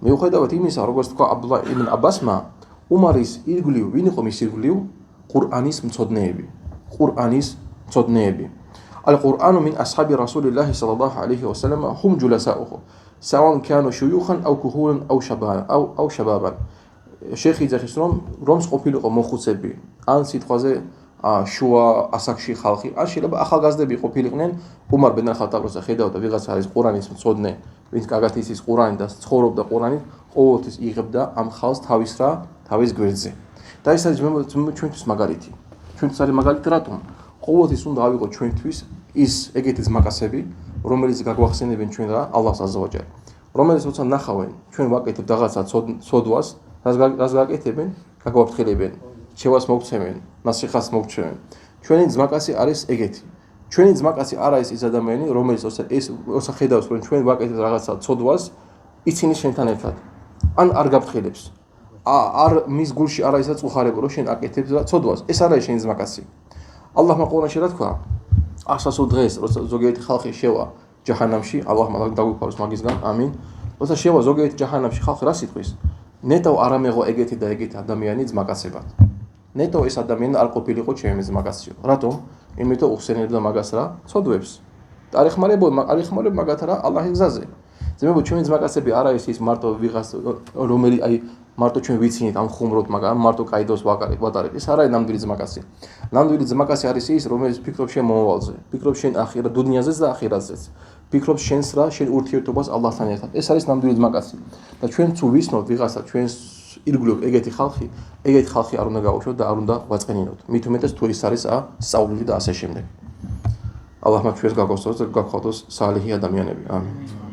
მიუხედავად იმისა, როგორც თქვა აბდულაჰ იბნ აბასმა, უმარის ირგვლივ, ვინ იყო მის ირგვლივ? ყურანის მცოდნეები. ყურანის მცოდნეები. Al-Qur'anu min ashabi Rasulillahi sallallahu alayhi wa sallam hum julasa'uhu سواء كانوا شيوخا أو كهولا أو شبابا. شيخ იძახის რომ ყოფილიყო მოხუცები, ან სიტყვაზე შუა ასაკში ხალხი, ან შეიძლება ახალგაზრდები ყოფილიყვნენ. უმარ ბენ ხატაბს ხედავდა ვიღაცა არის ყურანის მცოდნე, ვინც კარგად იცის ყურანი და ცხოვრობდა ყურანით, ყოველთვის იღებდა ამ ხალხს თავის გვერდზე. და ეს არის ჩვენთვის მაგალითი. ჩვენთვის არის მაგალითი რატომ? ყოველთვის უნდა ავიღოთ ჩვენთვის ის ეგეთი ძმაკაცები, რომელიც გაგვახსენებენ ჩვენ რა ალლაჰს აზზავაჯალ. რომელიც როცა ნახავენ, ჩვენ ვაკეთებთ რაღაცა ცოდვას, რას გაკეთებენ? გაგვაფრთხილებენ, ჩევას მოგცემენ, ნასიხას მოგცემენ. ჩვენი ძმაკაცი არის ეგეთი. ჩვენი ძმაკაცი არ არის ის ადამიანი, რომელიც როცა ხედავს, რომ ჩვენ ვაკეთებთ რაღაცა ცოდვას, იცინი შენთან ერთად. ან არ გაფრთხილებს. არ მის გულში არ არის უხარებო, რომ შენ აკეთებ ცოდვას. ეს არ არის შენი ძმაკაცი. ალლაჰმა ყურანში რა თქვა? ასასო დღეს, როცა ზოგიერთი ხალხი შევა ჯაჰანამში, ალლაჰმა დაგვიფაროს მაგისგან, ამინ. როცა შევა ზოგიერთი ჯაჰანამში ხალხი რა სიტყვის? ნეტო არ ამეღო ეგეთი და ეგეთი ადამიანი ძმაკაცებად. ნეტო ეს ადამიანი არ ყოფილიყო ჩემი ძმაკაციო. რატომ? იმიტომ უხსენებდა მაგას რა? ცოდვებს. არ ეხმარებოდა მაგათ რა ალლაჰის გზაზე. ძმებო, ჩემი ძმაკაცები არ არის ის მარტო ვიღას რომელი მარტო ჩვენ ვიცინით ამ ხუმრობთ, მაგრამ მარტო კაიდოს ვატარებთ. ეს არ არის ნამდვილი ძმაკაცი. ნამდვილი ძმაკაცი არის ის, რომელიც ფიქრობს შენ მომავალზე, ფიქრობს შენ დუნიაზეც და ახირატზეც. ფიქრობს შენს რა, შენ ურთიერთობას ალლაჰთან ერთად. ეს არის ნამდვილი ძმაკაცი. და ჩვენ თუ ვიცნობთ ვიღაცა ჩვენს ირგვლივ ეგეთი ხალხი არ უნდა გავუშვოთ და არ უნდა ვაწყენინოთ. მით უმეტეს თუ ის არის სწავლილი და ასე შემდეგ. ალლაჰმა ჩვენს გაგოსწოროს და გაგხადოს საალიჰი ადამიანები. ამინ.